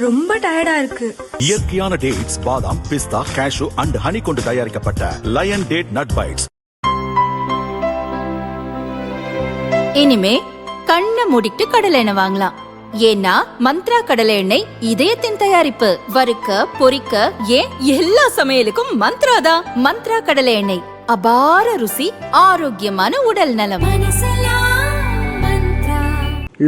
ரொம்ப டயர்டா இருக்கு. இயற்கையான டேட்ஸ், பாதாம், பிஸ்தா, கேஷு அண்ட் ஹனி கொண்டு தயாரிக்கப்பட்ட லயன் டேட் நட் பைட்ஸ். இனிமே கண்ணை மூடிட்டு கடலை எண்ணெய் வாங்கலாம். ஏன்னா மந்த்ரா கடலை எண்ணெய் இதயத்தின் தயாரிப்பு. வறுக்க, பொரிக்க, ஏன் எல்லா சமையலுக்கும் மந்த்ரா தான். மந்த்ரா கடலை எண்ணெய், அபார ருசி, ஆரோக்கியமான உடல் நலம்.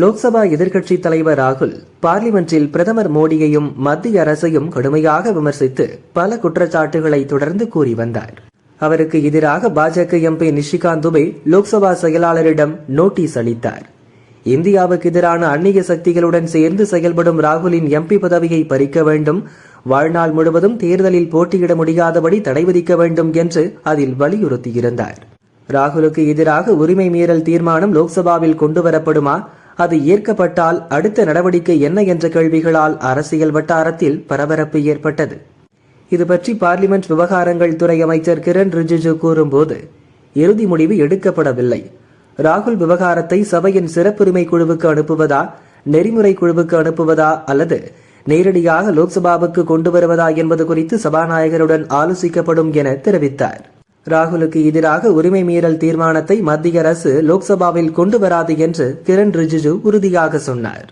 லோக்சபா எதிர்க்கட்சி தலைவர் ராகுல் பார்லிமென்டில் பிரதமர் மோடியையும் மத்திய அரசையும் கடுமையாக விமர்சித்து பல குற்றச்சாட்டுகளை தொடர்ந்து கூறி வந்தார். அவருக்கு எதிராக பாஜக எம்பி நிஷிகாந்த் துபே லோக்சபா செயலாளரிடம் நோட்டீஸ் அளித்தார். இந்தியாவுக்கு எதிரான அந்நிய சக்திகளுடன் சேர்ந்து செயல்படும் ராகுலின் எம்பி பதவியை பறிக்க வேண்டும், வாழ்நாள் முழுவதும் தேர்தலில் போட்டியிட முடியாதபடி தடை விதிக்க வேண்டும் என்று அதில் வலியுறுத்தியிருந்தார். ராகுலுக்கு எதிராக உரிமை மீறல் தீர்மானம் லோக்சபாவில் கொண்டுவரப்படுமா, அது ஏற்கப்பட்டால் அடுத்த நடவடிக்கை என்ன என்ற கேள்விகளால் அரசியல் வட்டாரத்தில் பரபரப்பு ஏற்பட்டது. இதுபற்றி பார்லிமெண்ட் விவகாரங்கள் துறை அமைச்சர் கிரண் ரிஜிஜு கூறும்போது, இறுதி முடிவு எடுக்கப்படவில்லை. ராகுல் விவகாரத்தை சபையின் சிறப்புரிமை குழுவுக்கு அனுப்புவதா, நெறிமுறை குழுவுக்கு அனுப்புவதா அல்லது நேரடியாக லோக்சபாவுக்கு கொண்டு வருவதா என்பது குறித்து சபாநாயகருடன் ஆலோசிக்கப்படும் என தெரிவித்தார். ராகுலுக்கு எதிராக உரிமை மீறல் தீர்மானத்தை மத்திய அரசு லோக்சபாவில் கொண்டு வராது என்று கிரண் ரிஜிஜு உறுதியாக சொன்னார்.